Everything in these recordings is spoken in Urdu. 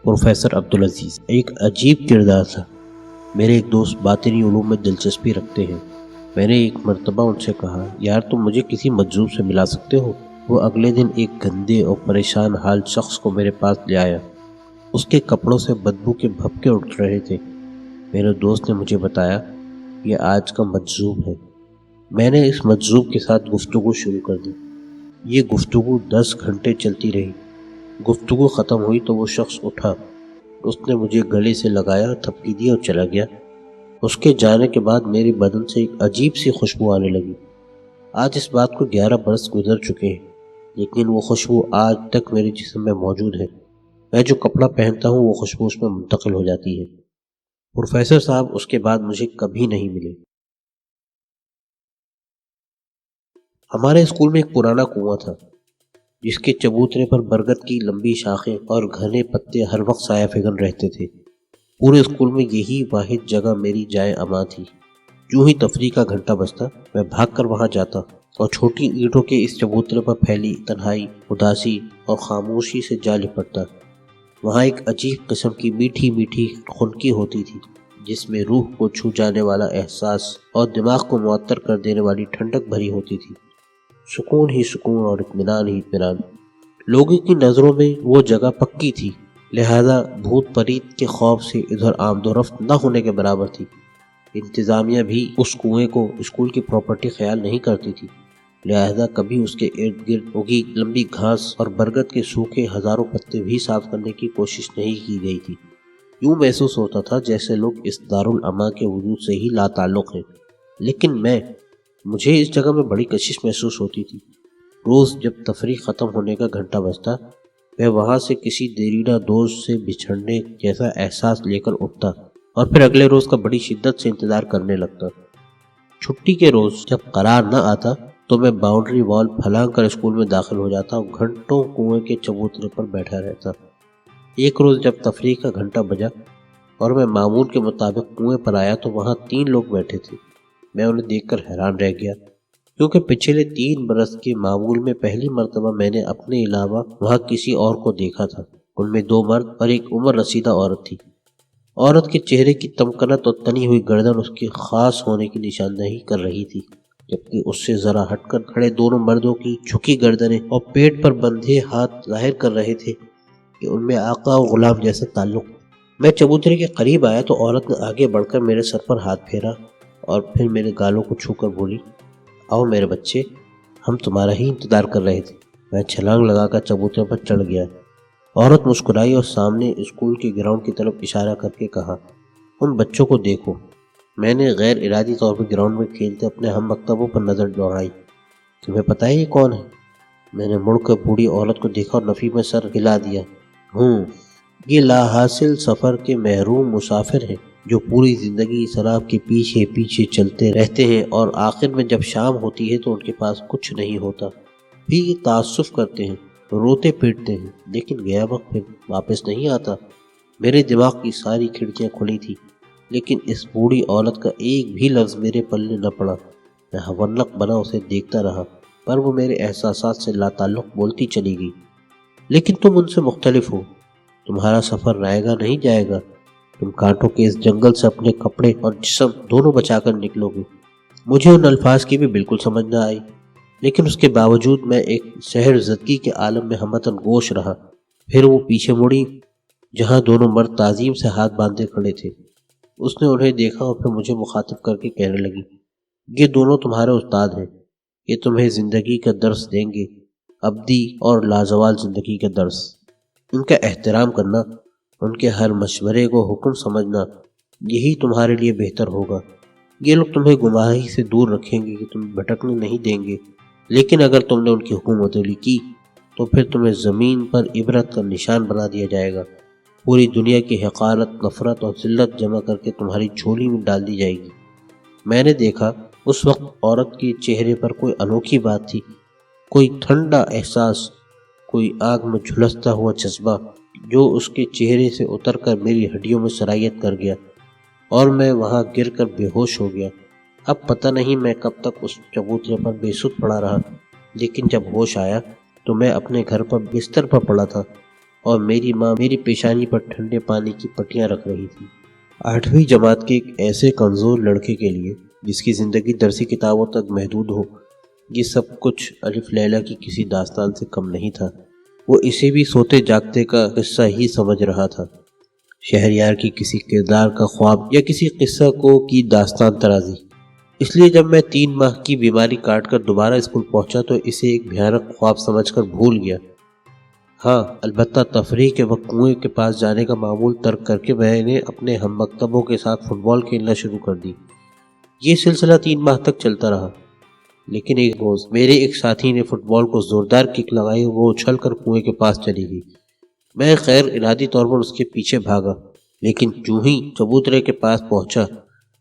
پروفیسر عبدالعزیز ایک عجیب کردار تھا۔ میرے ایک دوست باطنی علوم میں دلچسپی رکھتے ہیں۔ میں نے ایک مرتبہ ان سے کہا، یار تم مجھے کسی مجذوب سے ملا سکتے ہو؟ وہ اگلے دن ایک گندے اور پریشان حال شخص کو میرے پاس لے آیا۔ اس کے کپڑوں سے بدبو کے بھپکے اٹھ رہے تھے۔ میرے دوست نے مجھے بتایا، یہ آج کا مجذوب ہے۔ میں نے اس مجذوب کے ساتھ گفتگو شروع کر دی۔ یہ گفتگو 10 گھنٹے چلتی رہی۔ گفتگو ختم ہوئی تو وہ شخص اٹھا۔ اس نے مجھے گلے سے لگایا، تھپکی دی اور چلا گیا۔ اس کے جانے کے بعد میرے بدن سے ایک عجیب سی خوشبو آنے لگی۔ آج اس بات کو 11 برس گزر چکے ہیں، لیکن وہ خوشبو آج تک میرے جسم میں موجود ہے۔ میں جو کپڑا پہنتا ہوں وہ خوشبو اس میں منتقل ہو جاتی ہے۔ پروفیسر صاحب اس کے بعد مجھے کبھی نہیں ملے۔ ہمارے اسکول میں ایک پرانا کنواں تھا، جس کے چبوترے پر برگد کی لمبی شاخیں اور گھنے پتے ہر وقت سایہ فگن رہتے تھے۔ پورے اسکول میں یہی واحد جگہ میری جائے امان تھی۔ جو ہی تفریح کا گھنٹہ بجتا، میں بھاگ کر وہاں جاتا اور چھوٹی اینٹوں کے اس چبوترے پر پھیلی تنہائی، اداسی اور خاموشی سے جا لپٹتا۔ وہاں ایک عجیب قسم کی میٹھی میٹھی خنکی ہوتی تھی، جس میں روح کو چھو جانے والا احساس اور دماغ کو معطر کر دینے والی ٹھنڈک بھری ہوتی تھی۔ سکون ہی سکون اور اطمینان ہی اطمینان۔ لوگوں کی نظروں میں وہ جگہ پکی تھی، لہذا بھوت پریت کے خوف سے ادھر آمد و رفت نہ ہونے کے برابر تھی۔ انتظامیہ بھی اس کنویں کو اسکول کی پراپرٹی خیال نہیں کرتی تھی، لہذا کبھی اس کے ارد گرد اگی لمبی گھاس اور برگد کے سوکھے ہزاروں پتے بھی صاف کرنے کی کوشش نہیں کی گئی تھی۔ یوں محسوس ہوتا تھا جیسے لوگ اس دارالامان کے وجود سے ہی لا تعلق ہیں۔ لیکن مجھے اس جگہ میں بڑی کشش محسوس ہوتی تھی۔ روز جب تفریح ختم ہونے کا گھنٹہ بجتا، میں وہاں سے کسی دیرینہ دوست سے بچھڑنے جیسا احساس لے کر اٹھتا اور پھر اگلے روز کا بڑی شدت سے انتظار کرنے لگتا۔ چھٹی کے روز جب قرار نہ آتا تو میں باؤنڈری وال پھلانگ کر اسکول میں داخل ہو جاتا اور گھنٹوں کنویں کے چبوترے پر بیٹھا رہتا۔ ایک روز جب تفریح کا گھنٹہ بجا اور میں معمول کے مطابق کنویں پر آیا تو وہاں 3 لوگ بیٹھے تھے۔ میں انہیں دیکھ کر حیران رہ گیا، کیونکہ پچھلے 3 برس کے معمول میں پہلی مرتبہ میں نے اپنے علاوہ وہاں کسی اور کو دیکھا تھا۔ ان میں 2 مرد اور ایک عمر رسیدہ عورت تھی۔ عورت کے چہرے کی تمکنت اور تنی ہوئی گردن اس کے خاص ہونے کی نشاندہی کر رہی تھی، جبکہ اس سے ذرا ہٹ کر کھڑے دونوں مردوں کی جھکی گردنیں اور پیٹ پر بندھے ہاتھ ظاہر کر رہے تھے کہ ان میں آقا و غلام جیسا تعلق۔ میں چبوترے کے قریب آیا تو عورت نے آگے بڑھ کر میرے سر پر ہاتھ پھیرا اور پھر میرے گالوں کو چھو کر بولی، آؤ میرے بچے، ہم تمہارا ہی انتظار کر رہے تھے۔ میں چھلانگ لگا کر چبوترے پر چڑھ گیا۔ عورت مسکرائی اور سامنے اسکول کے گراؤنڈ کی طرف اشارہ کر کے کہا، ان بچوں کو دیکھو۔ میں نے غیر ارادی طور پر گراؤنڈ میں کھیلتے اپنے ہم مکتبوں پر نظر دوڑائی۔ تمہیں پتہ ہے یہ کون ہے؟ میں نے مڑ کر بوڑھی عورت کو دیکھا اور نفی میں سر ہلا دیا۔ یہ لا حاصل سفر کے محروم مسافر ہیں، جو پوری زندگی شراب کے پیچھے پیچھے چلتے رہتے ہیں اور آخر میں جب شام ہوتی ہے تو ان کے پاس کچھ نہیں ہوتا۔ بھی یہ تعسف کرتے ہیں، روتے پیٹتے ہیں، لیکن گیا وقت پھر واپس نہیں آتا۔ میرے دماغ کی ساری کھڑکیاں کھلی تھی، لیکن اس بوڑھی عورت کا ایک بھی لفظ میرے پلے نہ پڑا۔ میں ہونق بنا اسے دیکھتا رہا، پر وہ میرے احساسات سے لا تعلق بولتی چلی گئی، لیکن تم ان سے مختلف ہو۔ تمہارا سفر رائے گا نہیں جائے گا۔ تم کانٹوں کے اس جنگل سے اپنے کپڑے اور جسم دونوں بچا کر نکلو گے۔ مجھے ان الفاظ کی بھی بالکل سمجھ نہ آئی، لیکن اس کے باوجود میں ایک سحر زدگی کے عالم میں ہمتن گوش رہا۔ پھر وہ پیچھے مڑی جہاں دونوں مرد تعظیم سے ہاتھ باندھے کھڑے تھے۔ اس نے انہیں دیکھا اور پھر مجھے مخاطب کر کے کہنے لگی، یہ دونوں تمہارے استاد ہیں، یہ تمہیں زندگی کا درس دیں گے، ابدی اور لازوال زندگی کا درس۔ ان کا احترام کرنا، ان کے ہر مشورے کو حکم سمجھنا، یہی تمہارے لیے بہتر ہوگا۔ یہ لوگ تمہیں گمراہی سے دور رکھیں گے کہ تمہیں بھٹکنے نہیں دیں گے، لیکن اگر تم نے ان کی حکومت علی کی تو پھر تمہیں زمین پر عبرت کا نشان بنا دیا جائے گا۔ پوری دنیا کی حقارت، نفرت اور ذلت جمع کر کے تمہاری جھولی میں ڈال دی جائے گی۔ میں نے دیکھا اس وقت عورت کے چہرے پر کوئی انوکھی بات تھی، کوئی ٹھنڈا احساس، کوئی آگ میں جھلستا ہوا جذبہ، جو اس کے چہرے سے اتر کر میری ہڈیوں میں سرایت کر گیا اور میں وہاں گر کر بے ہوش ہو گیا۔ اب پتہ نہیں میں کب تک اس چبوترے پر بے سدھ پڑا رہا، لیکن جب ہوش آیا تو میں اپنے گھر پر بستر پر پڑا تھا۔ اور میری ماں میری پیشانی پر ٹھنڈے پانی کی پٹیاں رکھ رہی تھی۔ 8ویں جماعت کے ایک ایسے کمزور لڑکے کے لیے جس کی زندگی درسی کتابوں تک محدود ہو، یہ سب کچھ الف لیلہ کی کسی داستان سے کم نہیں تھا۔ وہ اسے بھی سوتے جاگتے کا قصہ ہی سمجھ رہا تھا، شہریار کی کسی کردار کا خواب یا کسی قصہ کو کی داستان ترازی۔ اس لیے جب میں 3 ماہ کی بیماری کاٹ کر دوبارہ اسکول پہنچا تو اسے ایک بھیانک خواب سمجھ کر بھول گیا۔ ہاں، البتہ تفریح کے وقت کنویں کے پاس جانے کا معمول ترک کر کے میں نے اپنے ہم مکتبوں کے ساتھ فٹ بال کھیلنا شروع کر دی۔ یہ سلسلہ 3 ماہ تک چلتا رہا، لیکن ایک روز میرے ایک ساتھی نے فٹ بال کو زوردار کک لگائی اور وہ اچھل کر کنویں کے پاس چلی گئی۔ میں غیر ارادی طور پر اس کے پیچھے بھاگا، لیکن جو ہی چبوترے کے پاس پہنچا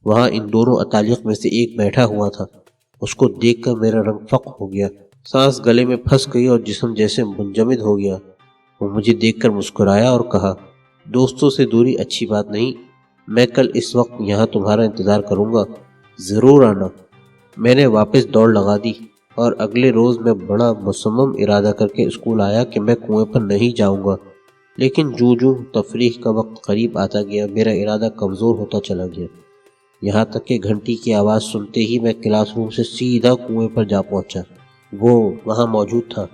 وہاں ان دونوں اتالیق میں سے ایک بیٹھا ہوا تھا۔ اس کو دیکھ کر میرا رنگ فق ہو گیا، سانس گلے میں پھنس گئی اور جسم جیسے منجمد ہو گیا۔ وہ مجھے دیکھ کر مسکرایا اور کہا، دوستوں سے دوری اچھی بات نہیں، میں کل اس وقت یہاں تمہارا انتظار کروں گا، ضرور آنا۔ میں نے واپس دوڑ لگا دی اور اگلے روز میں بڑا مصمم ارادہ کر کے اسکول آیا کہ میں کنویں پر نہیں جاؤں گا، لیکن جو تفریح کا وقت قریب آتا گیا میرا ارادہ کمزور ہوتا چلا گیا، یہاں تک کہ گھنٹی کی آواز سنتے ہی میں کلاس روم سے سیدھا کنویں پر جا پہنچا۔ وہ وہاں موجود تھا۔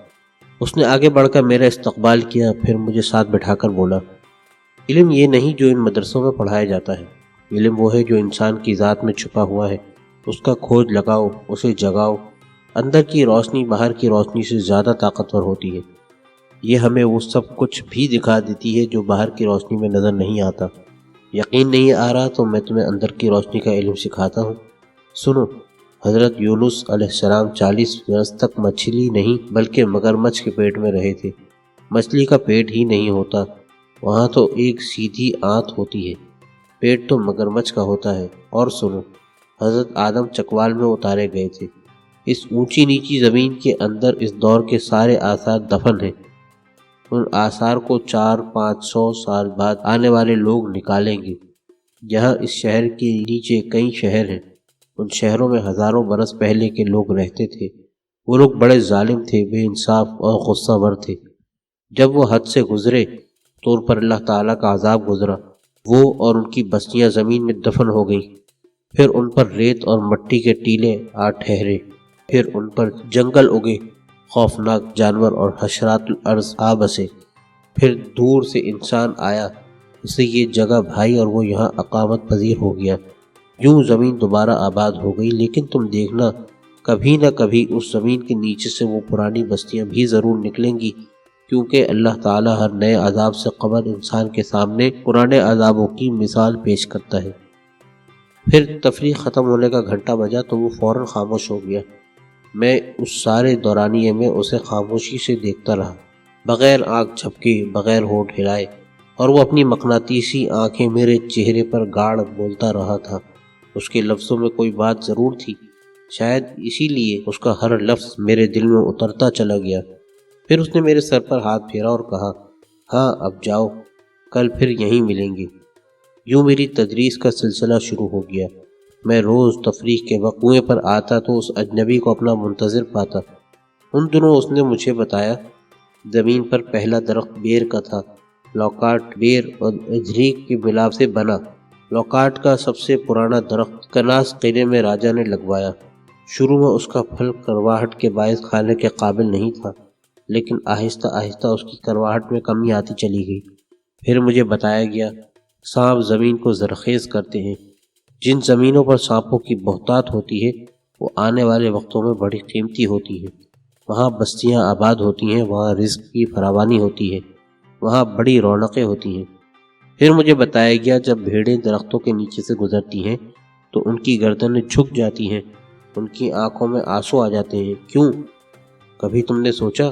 اس نے آگے بڑھ کر میرا استقبال کیا، پھر مجھے ساتھ بٹھا کر بولا، علم یہ نہیں جو ان مدرسوں میں پڑھایا جاتا ہے، علم وہ ہے جو انسان کی ذات میں چھپا ہوا ہے، اس کا کھوج لگاؤ، اسے جگاؤ۔ اندر کی روشنی باہر کی روشنی سے زیادہ طاقتور ہوتی ہے، یہ ہمیں وہ سب کچھ بھی دکھا دیتی ہے جو باہر کی روشنی میں نظر نہیں آتا۔ یقین نہیں آ رہا تو میں تمہیں اندر کی روشنی کا علم سکھاتا ہوں۔ سنو، حضرت یونس علیہ السلام 40 برس تک مچھلی نہیں بلکہ مگرمچھ کے پیٹ میں رہے تھے۔ مچھلی کا پیٹ ہی نہیں ہوتا، وہاں تو ایک سیدھی آنت ہوتی ہے، پیٹ تو مگرمچھ کا ہوتا ہے۔ اور سنو، حضرت آدم چکوال میں اتارے گئے تھے، اس اونچی نیچی زمین کے اندر اس دور کے سارے آثار دفن ہیں، ان آثار کو 400-500 سال بعد آنے والے لوگ نکالیں گے۔ یہاں اس شہر کے نیچے کئی شہر ہیں، ان شہروں میں ہزاروں برس پہلے کے لوگ رہتے تھے، وہ لوگ بڑے ظالم تھے، بے انصاف اور غصہ ور تھے۔ جب وہ حد سے گزرے تو ان پر اللہ تعالیٰ کا عذاب گزرا، وہ اور ان کی بستیاں زمین میں دفن ہو گئیں، پھر ان پر ریت اور مٹی کے ٹیلے آ ٹھہرے، پھر ان پر جنگل اگے، خوفناک جانور اور حشرات الارض آ بسے، پھر دور سے انسان آیا، اسے یہ جگہ بھائی اور وہ یہاں اقامت پذیر ہو گیا۔ یوں زمین دوبارہ آباد ہو گئی، لیکن تم دیکھنا کبھی نہ کبھی اس زمین کے نیچے سے وہ پرانی بستیاں بھی ضرور نکلیں گی، کیونکہ اللہ تعالیٰ ہر نئے عذاب سے قبل انسان کے سامنے پرانے عذابوں کی مثال پیش کرتا ہے۔ پھر تفریح ختم ہونے کا گھنٹہ بجا تو وہ فوراً خاموش ہو گیا۔ میں اس سارے دورانیے میں اسے خاموشی سے دیکھتا رہا، بغیر آنکھ جھپکے، بغیر ہونٹ ہلائے، اور وہ اپنی مقناطیسی آنکھیں میرے چہرے پر گاڑ بولتا رہا تھا۔ اس کے لفظوں میں کوئی بات ضرور تھی، شاید اسی لیے اس کا ہر لفظ میرے دل میں اترتا چلا گیا۔ پھر اس نے میرے سر پر ہاتھ پھیرا اور کہا، ہاں اب جاؤ، کل پھر یہیں ملیں گے۔ یوں میری تدریس کا سلسلہ شروع ہو گیا۔ میں روز تفریح کے وقت کنویں پر آتا تو اس اجنبی کو اپنا منتظر پاتا۔ ان دنوں اس نے مجھے بتایا زمین پر پہلا درخت بیر کا تھا، لوکاٹ بیر اور اجریک کے ملاپ سے بنا۔ لوکاٹ کا سب سے پرانا درخت کناس قلعے میں راجہ نے لگوایا۔ شروع میں اس کا پھل کرواہٹ کے باعث کھانے کے قابل نہیں تھا، لیکن آہستہ آہستہ اس کی کرواہٹ میں کمی آتی چلی گئی۔ پھر مجھے بتایا گیا سانپ زمین کو زرخیز کرتے ہیں، جن زمینوں پر سانپوں کی بہتات ہوتی ہے وہ آنے والے وقتوں میں بڑی قیمتی ہوتی ہے، وہاں بستیاں آباد ہوتی ہیں، وہاں رزق کی فراوانی ہوتی ہے، وہاں بڑی رونقیں ہوتی ہیں۔ پھر مجھے بتایا گیا جب بھیڑیں درختوں کے نیچے سے گزرتی ہیں تو ان کی گردنیں جھک جاتی ہیں، ان کی آنکھوں میں آنسو آ جاتے ہیں۔ کیوں؟ کبھی تم نے سوچا؟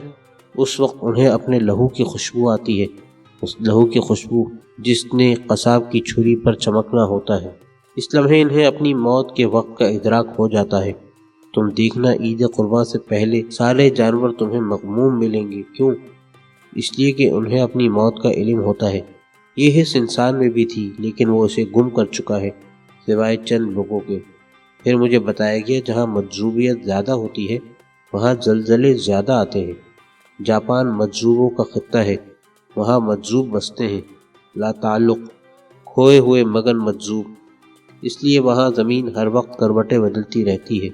اس وقت انہیں اپنے لہو کی خوشبو آتی ہے، اس لہو کی خوشبو جس نے قصاب کی چھری پر چمکنا ہوتا ہے۔ اس لمحے انہیں اپنی موت کے وقت کا ادراک ہو جاتا ہے۔ تم دیکھنا عید قربان سے پہلے سارے جانور تمہیں مغموم ملیں گے۔ کیوں؟ اس لیے کہ انہیں اپنی موت کا علم ہوتا ہے۔ یہ حس انسان میں بھی تھی، لیکن وہ اسے گم کر چکا ہے سوائے چند لوگوں کے۔ پھر مجھے بتایا گیا جہاں مجذوبیت زیادہ ہوتی ہے وہاں زلزلے زیادہ آتے ہیں۔ جاپان مجذوبوں کا خطہ ہے، وہاں مجذوب بستے ہیں، لا تعلق، کھوئے ہوئے مگن مجذوب، اس لیے وہاں زمین ہر وقت کروٹیں بدلتی رہتی ہے۔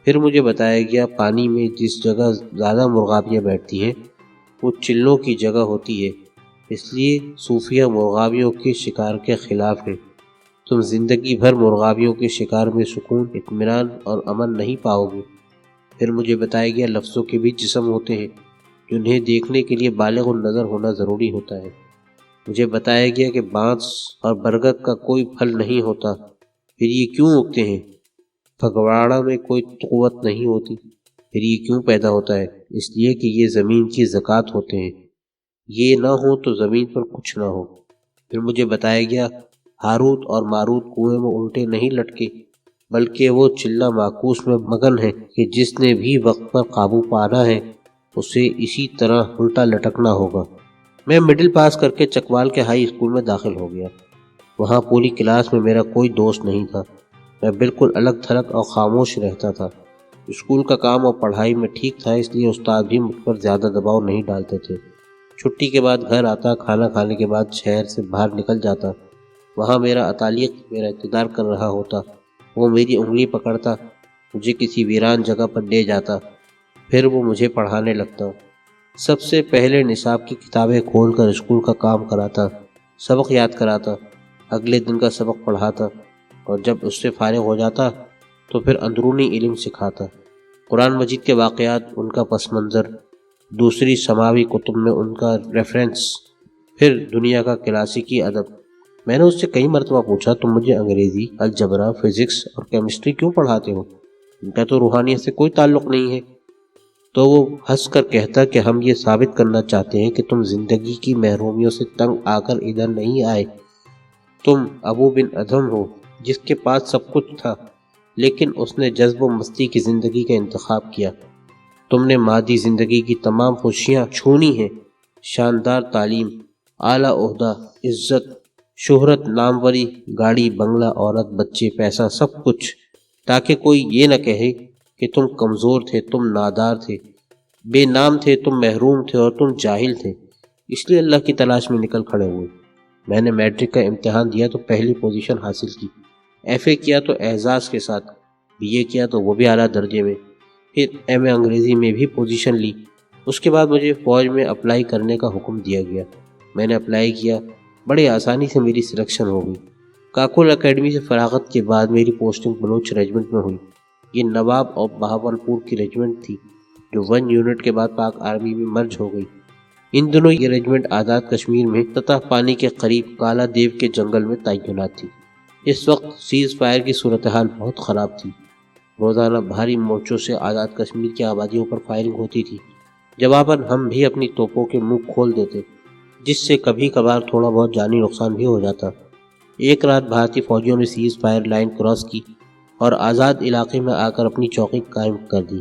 پھر مجھے بتایا گیا پانی میں جس جگہ زیادہ مرغابیاں بیٹھتی ہیں وہ چلوں کی جگہ ہوتی ہے، اس لیے صوفیہ مرغابیوں کے شکار کے خلاف ہے۔ تم زندگی بھر مرغابیوں کے شکار میں سکون، اطمینان اور امن نہیں پاؤ گے۔ پھر مجھے بتایا گیا لفظوں کے بھی جسم ہوتے ہیں جنہیں دیکھنے کے لیے بالغ النظر ہونا ضروری ہوتا ہے۔ مجھے بتایا گیا کہ بانس اور برگد کا کوئی پھل نہیں ہوتا، پھر یہ کیوں اگتے ہیں؟ پھگواڑہ میں کوئی قوت نہیں ہوتی، پھر یہ کیوں پیدا ہوتا ہے؟ اس لیے کہ یہ زمین کی زکوٰۃ ہوتے ہیں، یہ نہ ہو تو زمین پر کچھ نہ ہو۔ پھر مجھے بتایا گیا ہاروت اور ماروت کنویں میں الٹے نہیں لٹکے، بلکہ وہ چلہ معکوس میں مگن ہے کہ جس نے بھی وقت پر قابو پانا ہے اسے اسی طرح الٹا لٹکنا ہوگا۔ میں مڈل پاس کر کے چکوال کے ہائی اسکول میں داخل ہو گیا۔ وہاں پوری کلاس میں میرا کوئی دوست نہیں تھا، میں بالکل الگ تھلگ اور خاموش رہتا تھا۔ اسکول کا کام اور پڑھائی میں ٹھیک تھا، اس لیے استاد بھی مجھ پر زیادہ دباؤ نہیں ڈالتے تھے۔ چھٹی کے بعد گھر آتا، کھانا کھانے کے بعد شہر سے باہر نکل جاتا۔ وہاں میرا اتالیق میرا انتظار کر رہا ہوتا، وہ میری انگلی پکڑتا، مجھے کسی ویران جگہ پر لے جاتا، پھر وہ مجھے پڑھانے لگتا۔ سب سے پہلے نصاب کی کتابیں کھول کر اسکول کا کام کراتا، سبق یاد کراتا، اگلے دن کا سبق پڑھاتا، اور جب اس سے فارغ ہو جاتا تو پھر اندرونی علم سکھاتا، قرآن مجید کے واقعات، ان کا پس منظر، دوسری سماوی کتب میں ان کا ریفرنس، پھر دنیا کا کلاسیکی ادب۔ میں نے اس سے کئی مرتبہ پوچھا تم مجھے انگریزی، الجبرا، فزکس اور کیمسٹری کیوں پڑھاتے ہو؟ ان کا تو روحانیت سے کوئی تعلق نہیں ہے۔ تو وہ ہنس کر کہتا کہ ہم یہ ثابت کرنا چاہتے ہیں کہ تم زندگی کی محرومیوں سے تنگ آ کر ادھر نہیں آئے۔ تم ابو بن ادھم ہو جس کے پاس سب کچھ تھا لیکن اس نے جذب و مستی کی زندگی کا انتخاب کیا۔ تم نے مادی زندگی کی تمام خوشیاں چھونی ہیں، شاندار تعلیم، اعلیٰ عہدہ، عزت، شہرت، ناموری، گاڑی، بنگلہ، عورت، بچے، پیسہ، سب کچھ، تاکہ کوئی یہ نہ کہے کہ تم کمزور تھے، تم نادار تھے، بے نام تھے، تم محروم تھے اور تم جاہل تھے۔ اس لیے اللہ کی تلاش میں نکل کھڑے ہوئے۔ میں نے میٹرک کا امتحان دیا تو پہلی پوزیشن حاصل کی، ایف اے کیا تو اعزاز کے ساتھ، بی اے کیا تو وہ بھی اعلیٰ درجے میں، پھر ایم اے انگریزی میں بھی پوزیشن لی۔ اس کے بعد مجھے فوج میں اپلائی کرنے کا حکم دیا گیا۔ میں نے اپلائی کیا، بڑی آسانی سے میری سلیکشن ہو گئی۔ کاکول اکیڈمی سے فراغت کے بعد میری پوسٹنگ بلوچ ریجمنٹ میں ہوئی۔ یہ نواب اور بہاولپور کی ریجمنٹ تھی جو 1 یونٹ کے بعد پاک آرمی میں مرج ہو گئی۔ ان دنوں یہ ریجمنٹ آزاد کشمیر میں سطح پانی کے قریب کالا دیو کے جنگل میں تعینات تھی۔ اس وقت سیز فائر کی صورتحال بہت خراب تھی، روزانہ بھاری مورچوں سے آزاد کشمیر کی آبادیوں پر فائرنگ ہوتی تھی۔ جواباً ہم بھی اپنی توپوں کے منہ کھول دیتے، جس سے کبھی کبھار تھوڑا بہت جانی نقصان بھی ہو جاتا۔ ایک رات بھارتی فوجیوں نے سیز فائر لائن کراس کی اور آزاد علاقے میں آ کر اپنی چوکی قائم کر دی۔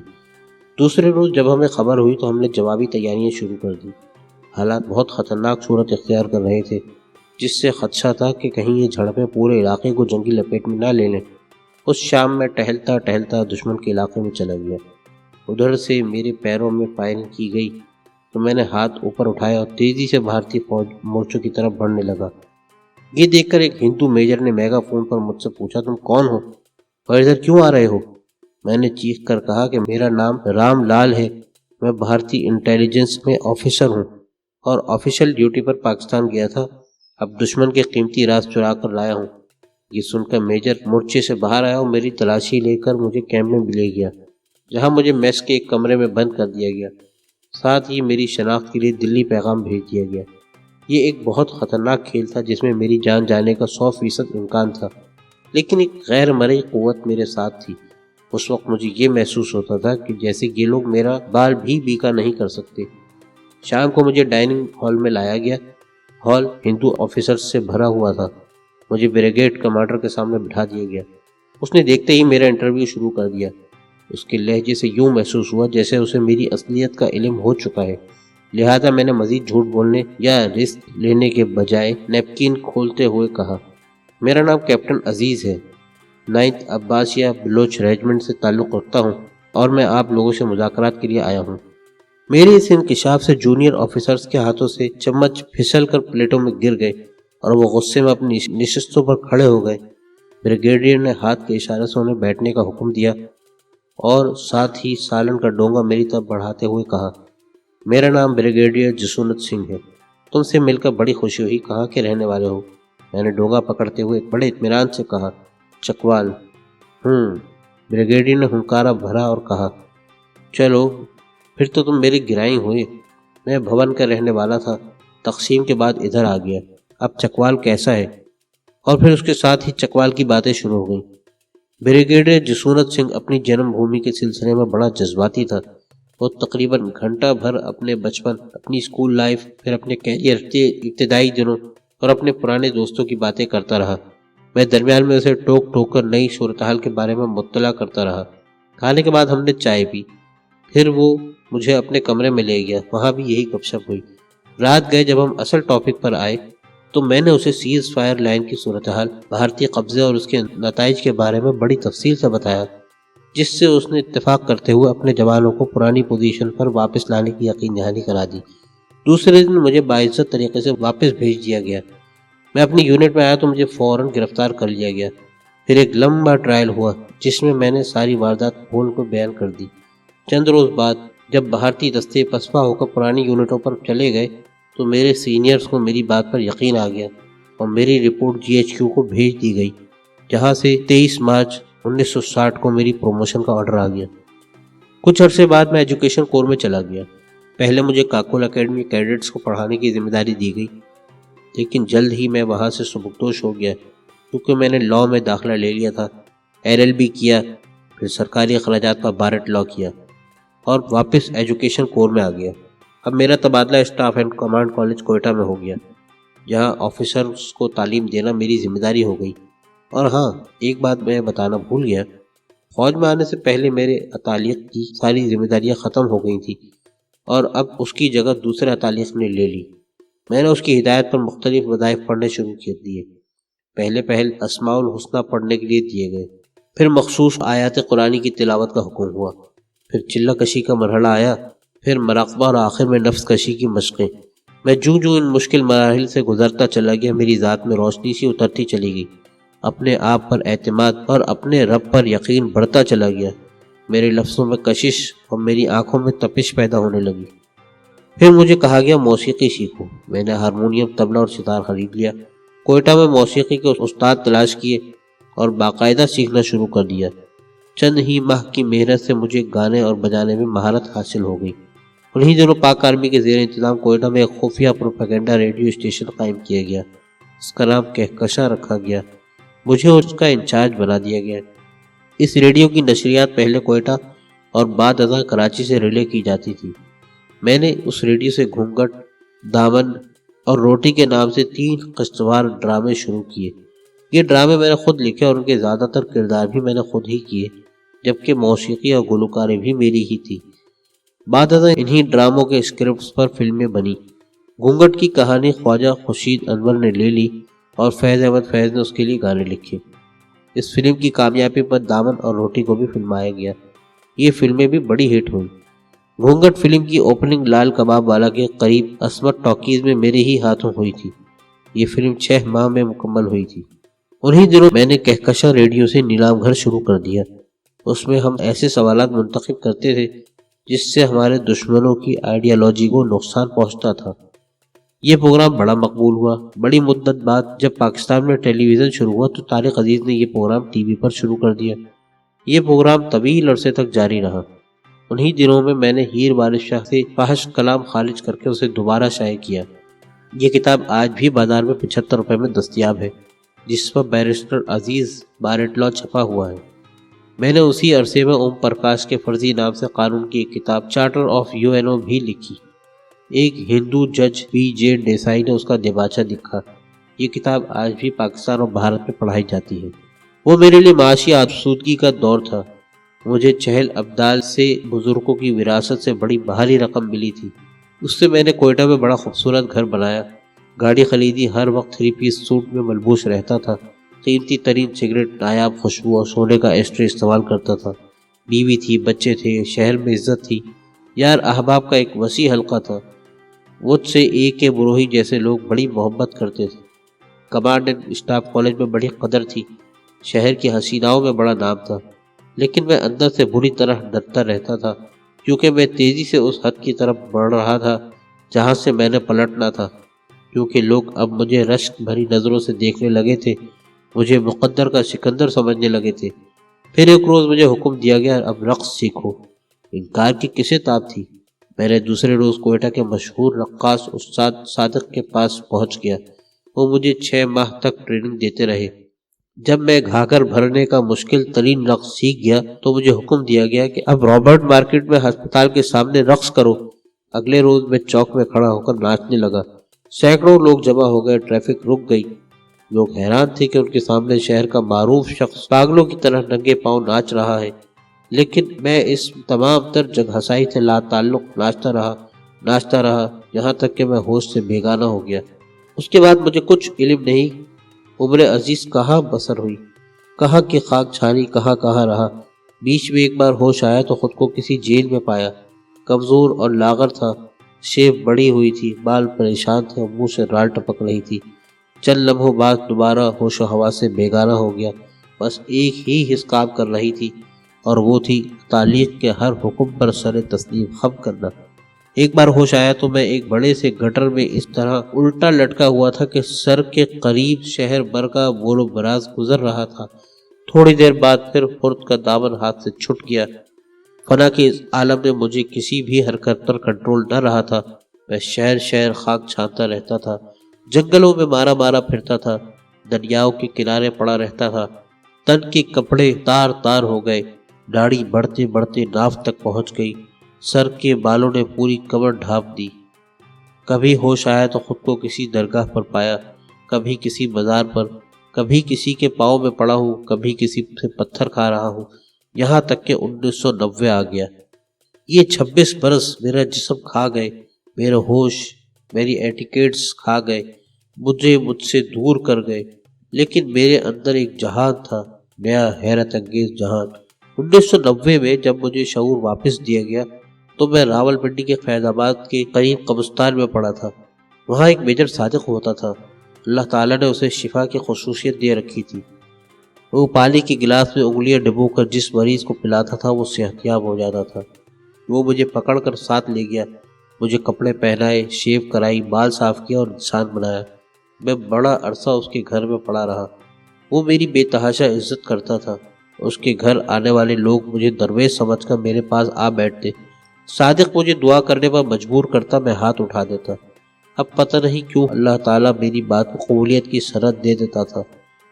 دوسرے روز جب ہمیں خبر ہوئی تو ہم نے جوابی تیاریاں شروع کر دی۔ حالات بہت خطرناک صورت اختیار کر رہے تھے، جس سے خدشہ تھا کہ کہیں یہ جھڑپیں پورے علاقے کو جنگی لپیٹ میں نہ لے لیں۔ اس شام میں ٹہلتا ٹہلتا دشمن کے علاقے میں چلا گیا۔ ادھر سے میرے پیروں میں فائرنگ کی گئی تو میں نے ہاتھ اوپر اٹھایا اور تیزی سے بھارتی فوج مورچوں کی طرف بڑھنے لگا۔ یہ دیکھ کر ایک ہندو میجر نے میگا فون پر مجھ سے پوچھا تم کون ہو اور ادھر کیوں آ رہے ہو؟ میں نے چیخ کر کہا کہ میرا نام رام لال ہے، میں بھارتی انٹیلیجنس میں آفیسر ہوں اور آفیشیل ڈیوٹی پر پاکستان گیا تھا، اب دشمن کے قیمتی راز چرا کر لایا ہوں۔ یہ سن کر میجر مورچے سے باہر آیا اور میری تلاشی لے کر مجھے کیمپ میں لے گیا، جہاں مجھے میس کے ایک کمرے میں بند کر دیا گیا۔ ساتھ ہی میری شناخت کے لیے دلی پیغام بھیج دیا گیا۔ یہ ایک بہت خطرناک کھیل تھا جس میں میری جان جانے کا 100% امکان تھا، لیکن ایک غیر مرئی قوت میرے ساتھ تھی۔ اس وقت مجھے یہ محسوس ہوتا تھا کہ جیسے یہ لوگ میرا بال بھی بیکا نہیں کر سکتے۔ شام کو مجھے ڈائننگ ہال میں لایا گیا۔ ہال ہندو آفیسر سے بھرا ہوا تھا۔ مجھے بریگیڈ کمانڈر کے سامنے بٹھا دیا گیا۔ اس نے دیکھتے ہی میرا انٹرویو شروع کر دیا۔ اس کے لہجے سے یوں محسوس ہوا جیسے اسے میری اصلیت کا علم ہو چکا ہے، لہذا میں نے مزید جھوٹ بولنے یا رسک لینے کے بجائے نیپکن کھولتے ہوئے کہا، میرا نام کیپٹن عزیز ہے، 9th عباسیہ بلوچ ریجمنٹ سے تعلق رکھتا ہوں اور میں آپ لوگوں سے مذاکرات کے لیے آیا ہوں۔ میری اس انکشاف سے جونیئر آفیسرز کے ہاتھوں سے چمچ پھسل کر پلیٹوں میں گر گئے اور وہ غصے میں اپنی نشستوں پر کھڑے ہو گئے۔ بریگیڈیئر نے ہاتھ کے اشارے سے انہیں بیٹھنے کا حکم دیا اور ساتھ ہی سالن کا ڈونگا میری طرف بڑھاتے ہوئے کہا، میرا نام بریگیڈیئر جسونت سنگھ ہے، تم سے مل کر بڑی خوشی ہوئی، کہاں کے رہنے والے ہو؟ میں نے ڈونگا پکڑتے ہوئے بڑے اطمینان سے کہا، چکوال۔ بریگیڈیئر نے ہنکارا بھرا اور کہا، چلو پھر تو تم میرے گرائی ہوئے، میں بھون کا رہنے والا تھا، تقسیم کے بعد ادھر آ گیا، اب چکوال کیسا ہے؟ اور پھر اس کے ساتھ ہی چکوال کی باتیں شروع ہو گئیں۔ بریگیڈیئر جسونت سنگھ اپنی جنم بھومی کے سلسلے میں بڑا جذباتی تھا۔ وہ تقریباً گھنٹہ بھر اپنے بچپن، اپنی اسکول لائف، پھر اپنے کیریئر کے ابتدائی دنوں اور اپنے پرانے دوستوں کی باتیں کرتا رہا۔ میں درمیان میں اسے ٹوک ٹوک کر نئی صورتحال کے بارے میں مطلع کرتا رہا۔ کھانے کے بعد ہم نے چائے پی، پھر وہ مجھے اپنے کمرے میں لے گیا، وہاں بھی یہی گپ شپ ہوئی۔ رات گئے جب ہم اصل ٹاپک پر آئے تو میں نے اسے سیز فائر لائن کی صورتحال، بھارتی قبضے اور اس کے نتائج کے بارے میں بڑی تفصیل سے بتایا، جس سے اس نے اتفاق کرتے ہوئے اپنے جوانوں کو پرانی پوزیشن پر واپس لانے کی یقین دہانی کرا دی۔ دوسرے دن مجھے باعزت طریقے سے واپس بھیج دیا گیا۔ میں اپنی یونٹ میں آیا تو مجھے فوراً گرفتار کر لیا گیا۔ پھر ایک لمبا ٹرائل ہوا جس میں نے ساری واردات کھول کر بیان کر دی۔ چند روز بعد جب بھارتی دستے پسپا ہو کر پرانی یونٹوں پر چلے گئے تو میرے سینئرز کو میری بات پر یقین آ گیا اور میری رپورٹ GHQ کو بھیج دی گئی، جہاں سے 23 مارچ 1960 کو میری پروموشن کا آرڈر آ گیا۔ کچھ عرصے بعد میں ایجوکیشن کور میں چلا گیا۔ پہلے مجھے کاکول اکیڈمی کیڈٹس کو پڑھانے کی ذمہ داری دی گئی، لیکن جلد ہی میں وہاں سے سبکدوش ہو گیا کیونکہ میں نے لاء میں داخلہ لے لیا تھا، LLB کیا، پھر سرکاری اخراجات پر بارٹ لاء کیا اور واپس ایجوکیشن کور میں آ گیا۔ اب میرا تبادلہ staff and command college Quetta میں ہو گیا، جہاں آفیسرز کو تعلیم دینا میری ذمہ داری ہو گئی۔ اور ہاں، ایک بات میں بتانا بھول گیا، فوج میں آنے سے پہلے میرے اتالیق کی ساری ذمہ داریاں ختم ہو گئی تھیں اور اب اس کی جگہ دوسرے اتالیق نے لے لی۔ میں نے اس کی ہدایت پر مختلف وظائف پڑھنے شروع کر دیے۔ پہل اسماء الحسنہ پڑھنے کے لیے دیے گئے، پھر مخصوص آیات قرآنی کی تلاوت کا حکم ہوا، پھر چلہ کشی کا مرحلہ آیا، پھر مراقبہ اور آخر میں نفس کشی کی مشقیں۔ میں جوں ان مشکل مراحل سے گزرتا چلا گیا، میری ذات میں روشنی سی اترتی چلی گئی، اپنے آپ پر اعتماد اور اپنے رب پر یقین بڑھتا چلا گیا۔ میرے لفظوں میں کشش اور میری آنکھوں میں تپش پیدا ہونے لگی۔ پھر مجھے کہا گیا موسیقی سیکھو۔ میں نے ہارمونیم، طبلہ اور ستار خرید لیا، کوئٹہ میں موسیقی کے استاد تلاش کیے اور باقاعدہ سیکھنا شروع کر دیا۔ چند ہی ماہ کی محنت سے مجھے گانے اور بجانے میں مہارت حاصل ہو گئی۔ انہی دنوں پاک آرمی کے زیر انتظام کوئٹہ میں ایک خفیہ پروپیگنڈا ریڈیو اسٹیشن قائم کیا گیا، اس کا نام کہکشاں رکھا گیا، مجھے اس کا انچارج بنا دیا گیا۔ اس ریڈیو کی نشریات پہلے کوئٹہ اور بعد ازاں کراچی سے ریلے کی جاتی تھی۔ میں نے اس ریڈیو سے گھونگھٹ، دامن اور روٹی کے نام سے 3 قسط وار ڈرامے شروع کیے۔ یہ ڈرامے میں نے خود لکھے اور ان کے زیادہ تر کردار بھی میں نے خود ہی کیے، جبکہ موسیقی اور گلوکاری بھی میری ہی تھی۔ بعد ازاں انہی ڈراموں کے اسکرپٹس پر فلمیں بنی۔ گھونگھٹ کی کہانی خواجہ خورشید انور نے لے لی اور فیض احمد فیض نے اس کے لیے گانے لکھے۔ اس فلم کی کامیابی پر دامن اور روٹی کو بھی فلمایا گیا۔ یہ فلمیں بھی بڑی ہٹ ہوئیں۔ گھونگھٹ فلم کی اوپننگ لال کباب والا کے قریب عصمت ٹاکیز میں میرے ہی ہاتھوں ہوئی تھی۔ یہ فلم 6 ماہ میں مکمل ہوئی تھی۔ انہی دنوں میں نے کہکشاں ریڈیو سے نیلام گھر شروع کر دیا۔ اس میں ہم ایسے سوالات منتخب کرتے تھے جس سے ہمارے دشمنوں کی آئیڈیالوجی کو نقصان پہنچتا تھا۔ یہ پروگرام بڑا مقبول ہوا۔ بڑی مدت بعد جب پاکستان میں ٹیلی ویژن شروع ہوا تو طارق عزیز نے یہ پروگرام ٹی وی پر شروع کر دیا۔ یہ پروگرام طویل عرصے تک جاری رہا۔ انہی دنوں میں نے ہیر بارش شاہ سے فحش کلام خارج کر کے اسے دوبارہ شائع کیا۔ یہ کتاب آج بھی بازار میں 75 روپے میں دستیاب ہے، جس پر بیرسٹر عزیز بارٹ لاء چھپا ہوا ہے۔ میں نے اسی عرصے میں اوم پرکاش کے فرضی نام سے قانون کی ایک کتاب چارٹر آف UNO بھی لکھی۔ ایک ہندو جج PJ دیسائی نے اس کا دیباچہ لکھا۔ یہ کتاب آج بھی پاکستان اور بھارت میں پڑھائی جاتی ہے۔ وہ میرے لیے معاشی آسودگی کا دور تھا۔ مجھے چہل ابدال سے بزرگوں کی وراثت سے بڑی بھاری رقم ملی تھی۔ اس سے میں نے کوئٹہ میں بڑا خوبصورت گھر بنایا، گاڑی خریدی، ہر وقت 3 پیس سوٹ میں ملبوس رہتا تھا، قیمتی ترین سگریٹ، نایاب خوشبو اور سونے کا ایسٹرے استعمال کرتا تھا، بیوی تھی، بچے تھے، شہر میں عزت تھی۔ یار احباب کا ایک وسیع حلقہ تھا۔ مجھ سے AK بروہی جیسے لوگ بڑی محبت کرتے تھے۔ کمانڈ اینڈ اسٹاف کالج میں بڑی قدر تھی، شہر کی حسیناؤں میں بڑا نام تھا، لیکن میں اندر سے بری طرح ڈرتا رہتا تھا، کیونکہ میں تیزی سے اس حد کی طرف بڑھ رہا تھا جہاں سے میں نے پلٹنا تھا، کیونکہ لوگ اب مجھے رشک بھری نظروں سے دیکھنے لگے تھے، مجھے مقدر کا سکندر سمجھنے لگے تھے۔ پھر ایک روز مجھے حکم دیا گیا، اب رقص سیکھو۔ انکار کی کسے تاب تھی؟ میں نے دوسرے روز کوئٹہ کے مشہور رقاص استاد صادق کے پاس پہنچ گیا۔ وہ مجھے 6 ماہ تک ٹریننگ دیتے رہے۔ جب میں گھاگھر بھرنے کا مشکل ترین رقص سیکھ گیا تو مجھے حکم دیا گیا کہ اب رابرٹ مارکیٹ میں ہسپتال کے سامنے رقص کرو۔ اگلے روز میں چوک میں کھڑا ہو کر ناچنے لگا۔ سینکڑوں لوگ جمع ہو گئے، ٹریفک رک گئی۔ لوگ حیران تھے کہ ان کے سامنے شہر کا معروف شخص پاگلوں کی طرح ننگے پاؤں ناچ رہا ہے، لیکن میں اس تمام تر جگ ہسائی سے لا تعلق ناچتا رہا یہاں تک کہ میں ہوش سے بیگانہ ہو گیا۔ اس کے بعد مجھے کچھ علم نہیں، عمر عزیز کہاں بسر ہوئی، کہاں کی خاک چھانی کہاں رہا۔ بیچ میں ایک بار ہوش آیا تو خود کو کسی جیل میں پایا۔ کمزور اور لاغر تھا، شیب بڑی ہوئی تھی، بال پریشان تھے، منہ سے رال ٹپک رہی تھی۔ چند لمحوں بعد دوبارہ ہوش و حواس سے بیگانہ ہو گیا۔ بس ایک ہی حس کام کر رہی تھی، اور وہ تھی تعلیق کے ہر حکم پر سر تسلیم خم کرنا۔ ایک بار ہوش آیا تو میں ایک بڑے سے گٹر میں اس طرح الٹا لٹکا ہوا تھا کہ سر کے قریب شہر بھر کا بول و براز گزر رہا تھا۔ تھوڑی دیر بعد پھر خرد کا دامن ہاتھ سے چھٹ گیا۔ فنا کے اس عالم میں مجھے کسی بھی حرکت پر کنٹرول نہ رہا تھا۔ میں شہر خاک چھانتا رہتا تھا، جنگلوں میں مارا پھرتا تھا، دریاؤں کے کنارے پڑا رہتا تھا۔ تن کے کپڑے تار ہو گئے، داڑھی بڑھتے ناف تک پہنچ گئی، سر کے بالوں نے پوری کمر ڈھانپ دی۔ کبھی ہوش آیا تو خود کو کسی درگاہ پر پایا، کبھی کسی مزار پر، کبھی کسی کے پاؤں میں پڑا ہوں، کبھی کسی سے پتھر کھا رہا ہوں، یہاں تک کہ 1990 آ گیا۔ یہ 26 برس میرا جسم کھا گئے، میرا ہوش، میری ایٹیکیٹس کھا گئے، مجھ سے دور کر گئے، لیکن میرے اندر ایک جہان تھا، نیا حیرت انگیز جہان۔ 1990 میں جب مجھے شعور واپس دیا گیا تو میں راول پنڈی کے فیض آباد کے قریب قبرستان میں پڑا تھا۔ وہاں ایک میجر صادق ہوتا تھا، اللہ تعالیٰ نے اسے شفا کی خصوصیت دے رکھی تھی۔ وہ پانی کے گلاس میں انگلیاں ڈبو کر جس مریض کو پلاتا تھا وہ صحت یاب ہو جاتا تھا۔ وہ مجھے پکڑ کر ساتھ لے گیا، مجھے کپڑے پہنائے، شیو کرائی، بال صاف کیا اور انسان بنایا۔ میں بڑا عرصہ اس کے گھر میں پڑا رہا۔ وہ میری بے تحاشا عزت کرتا تھا۔ اس کے گھر آنے والے لوگ مجھے درویش سمجھ کر میرے پاس آ بیٹھتے۔ صادق مجھے دعا کرنے پر مجبور کرتا، میں ہاتھ اٹھا دیتا۔ اب پتہ نہیں کیوں اللہ تعالیٰ میری بات کو قبولیت کی سند دے دیتا تھا،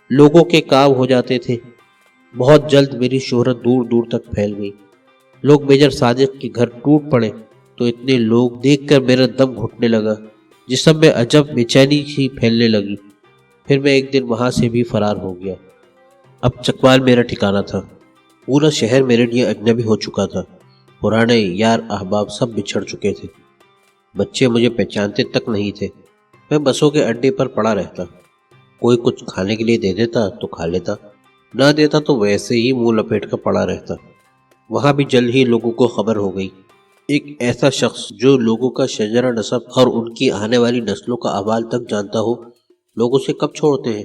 لوگوں کے کام ہو جاتے تھے۔ بہت جلد میری شہرت دور دور تک پھیل گئی۔ لوگ میجر صادق کے گھر ٹوٹ پڑے تو اتنے لوگ دیکھ کر میرا دم گھٹنے لگا، جسم میں عجب بے چینی سی پھیلنے لگی۔ پھر میں ایک دن وہاں سے بھی فرار ہو گیا۔ اب چکوال میرا ٹھکانہ تھا، پورا شہر میرے لیے اجنبی ہو چکا تھا، پرانے یار احباب سب بچھڑ چکے تھے، بچے مجھے پہچانتے تک نہیں تھے۔ میں بسوں کے اڈے پر پڑا رہتا، کوئی کچھ کھانے کے لیے دے دیتا تو کھا لیتا، نہ دیتا تو ویسے ہی منہ لپیٹ کر پڑا رہتا۔ وہاں بھی جلد ہی لوگوں کو خبر ہو گئی۔ ایک ایسا شخص جو لوگوں کا شجرہ نسب اور ان کی آنے والی نسلوں کا احوال تک جانتا ہو، لوگ اسے کب چھوڑتے ہیں؟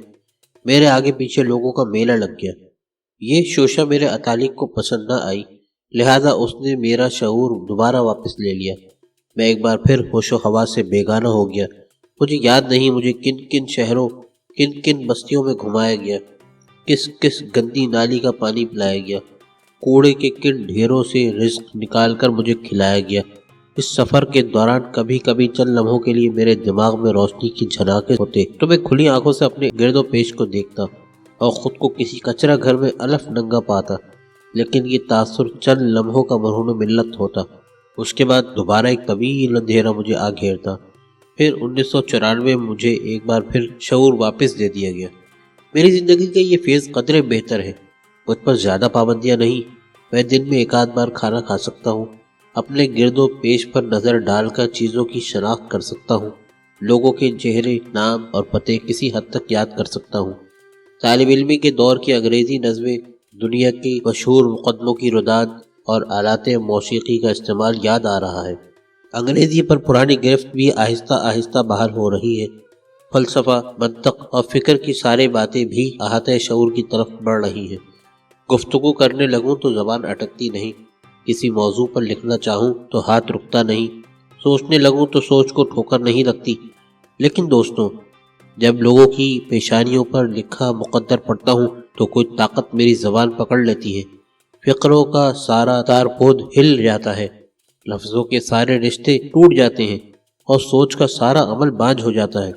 میرے آگے پیچھے لوگوں کا میلہ لگ گیا۔ یہ شوشہ میرے اتالق کو پسند نہ آئی، لہذا اس نے میرا شعور دوبارہ واپس لے لیا۔ میں ایک بار پھر ہوش و حواس سے بیگانہ ہو گیا۔ مجھے یاد نہیں مجھے کن کن شہروں، کن کن بستیوں میں گھمایا گیا، کس کس گندی نالی کا پانی پلایا گیا، کوڑے کے کن ڈھیروں سے رزق نکال کر مجھے کھلایا گیا۔ اس سفر کے دوران کبھی کبھی چند لمحوں کے لیے میرے دماغ میں روشنی کی جھناکیں ہوتے تو میں کھلی آنکھوں سے اپنے گرد و پیش کو دیکھتا اور خود کو کسی کچرا گھر میں الف ننگا پاتا، لیکن یہ تاثر چند لمحوں کا مرہون ملت ہوتا۔ اس کے بعد دوبارہ ایک طویل اندھیرا مجھے آ گھیرتا۔ پھر 1994 میں مجھے ایک بار پھر شعور واپس دے دیا گیا۔ میری زندگی کا یہ فیز قدرے بہتر ہے، مجھ پر زیادہ پابندیاں نہیں، میں دن میں ایک آدھ بار کھانا کھا سکتا ہوں، اپنے گرد و پیش پر نظر ڈال کر چیزوں کی شناخت کر سکتا ہوں، لوگوں کے چہرے، نام اور پتے کسی حد تک یاد کر سکتا ہوں۔ طالب علمی کے دور کی انگریزی نظمیں، دنیا کی مشہور مقدموں کی رداد اور آلات موسیقی کا استعمال یاد آ رہا ہے۔ انگریزی پر پرانی گرفت بھی آہستہ آہستہ باہر ہو رہی ہے۔ فلسفہ، منطق اور فکر کی ساری باتیں بھی احاطہ شعور کی طرف بڑھ رہی ہیں۔ گفتگو کرنے لگوں تو زبان اٹکتی نہیں، کسی موضوع پر لکھنا چاہوں تو ہاتھ رکتا نہیں، سوچنے لگوں تو سوچ کو ٹھوکر نہیں لگتی۔ لیکن دوستوں، جب لوگوں کی پیشانیوں پر لکھا مقدر پڑھتا ہوں تو کوئی طاقت میری زبان پکڑ لیتی ہے۔ فقروں کا سارا تار پود ہل جاتا ہے، لفظوں کے سارے رشتے ٹوٹ جاتے ہیں اور سوچ کا سارا عمل بانجھ ہو جاتا ہے۔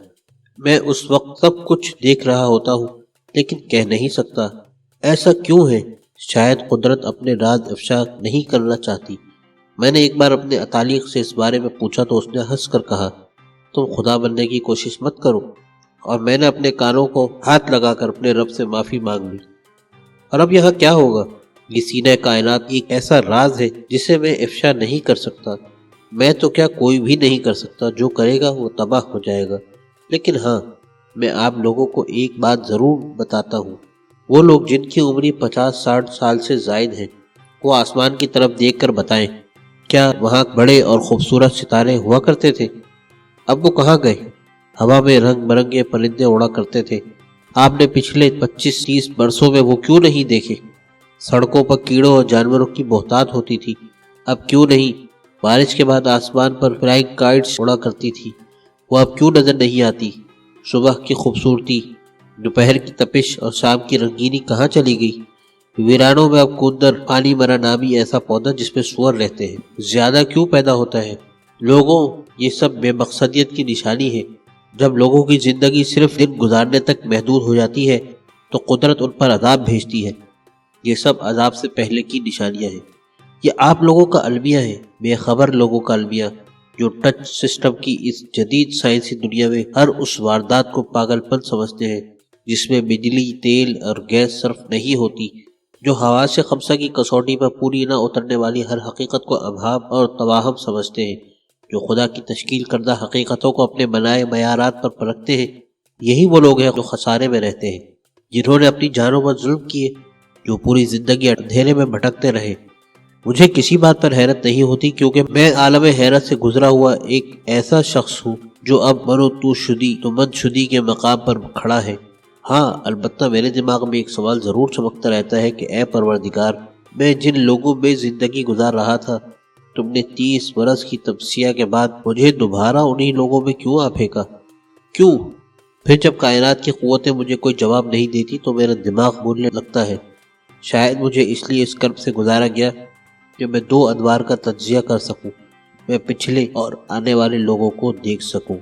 میں اس وقت سب کچھ دیکھ رہا ہوتا ہوں لیکن کہہ نہیں سکتا۔ ایسا کیوں ہے؟ شاید قدرت اپنے راز افشا نہیں کرنا چاہتی۔ میں نے ایک بار اپنے اتالیق سے اس بارے میں پوچھا تو اس نے ہنس کر کہا، تم خدا بننے کی کوشش مت کرو، اور میں نے اپنے کانوں کو ہاتھ لگا کر اپنے رب سے معافی مانگ لی۔ اور اب یہاں کیا ہوگا؟ یہ سینہ کائنات ایک ایسا راز ہے جسے میں افشا نہیں کر سکتا۔ میں تو کیا کوئی بھی نہیں کر سکتا، جو کرے گا وہ تباہ ہو جائے گا۔ لیکن ہاں، میں آپ لوگوں کو ایک بات ضرور بتاتا ہوں، وہ لوگ جن کی عمری 50-60 سال سے زائد ہیں، وہ آسمان کی طرف دیکھ کر بتائیں، کیا وہاں بڑے اور خوبصورت ستارے ہوا کرتے تھے؟ اب وہ کہاں گئے؟ ہوا میں رنگ برنگے پرندے اڑا کرتے تھے، آپ نے پچھلے 25-30 برسوں میں وہ کیوں نہیں دیکھے؟ سڑکوں پر کیڑوں اور جانوروں کی بہتات ہوتی تھی، اب کیوں نہیں؟ بارش کے بعد آسمان پر فلائنگ کائٹس اڑا کرتی تھی، وہ اب کیوں نظر نہیں آتی؟ صبح کی خوبصورتی، دوپہر کی تپش اور شام کی رنگینی کہاں چلی گئی؟ ویرانوں میں اب کوندر، پانی مرا نامی ایسا پودا جس میں سور رہتے ہیں، زیادہ کیوں پیدا ہوتا ہے؟ لوگوں، یہ سب بے مقصدیت کی نشانی ہے۔ جب لوگوں کی زندگی صرف دن گزارنے تک محدود ہو جاتی ہے تو قدرت ان پر عذاب بھیجتی ہے۔ یہ سب عذاب سے پہلے کی نشانیاں ہیں۔ یہ آپ لوگوں کا المیہ ہے، بے خبر لوگوں کا المیہ، جو ٹچ سسٹم کی اس جدید سائنسی دنیا میں ہر اس واردات کو پاگل پن سمجھتے ہیں جس میں بجلی، تیل اور گیس صرف نہیں ہوتی، جو حواس خمسہ کی کسوٹی پر پوری نہ اترنے والی ہر حقیقت کو ابہام اور توہم سمجھتے ہیں، جو خدا کی تشکیل کردہ حقیقتوں کو اپنے بنائے معیارات پر پرکھتے ہیں۔ یہی وہ لوگ ہیں جو خسارے میں رہتے ہیں، جنہوں نے اپنی جانوں پر ظلم کیے، جو پوری زندگی اندھیرے میں بھٹکتے رہے۔ مجھے کسی بات پر حیرت نہیں ہوتی، کیونکہ میں عالم حیرت سے گزرا ہوا ایک ایسا شخص ہوں جو اب من و تو شدی تو من شدی کے مقام پر کھڑا ہے۔ ہاں، البتہ میرے دماغ میں ایک سوال ضرور چمکتا رہتا ہے کہ اے پروردگار، میں جن لوگوں میں زندگی گزار رہا تھا، تم نے 30 برس کی تپسیا کے بعد مجھے دوبارہ انہی لوگوں میں کیوں آ پھینکا؟ کیوں؟ پھر جب کائنات کی قوتیں مجھے کوئی جواب نہیں دیتی تو میرا دماغ بولنے لگتا ہے، شاید مجھے اس لیے اس کرب سے گزارا گیا کہ میں 2 ادوار کا تجزیہ کر سکوں، میں پچھلے اور آنے والے لوگوں کو دیکھ سکوں۔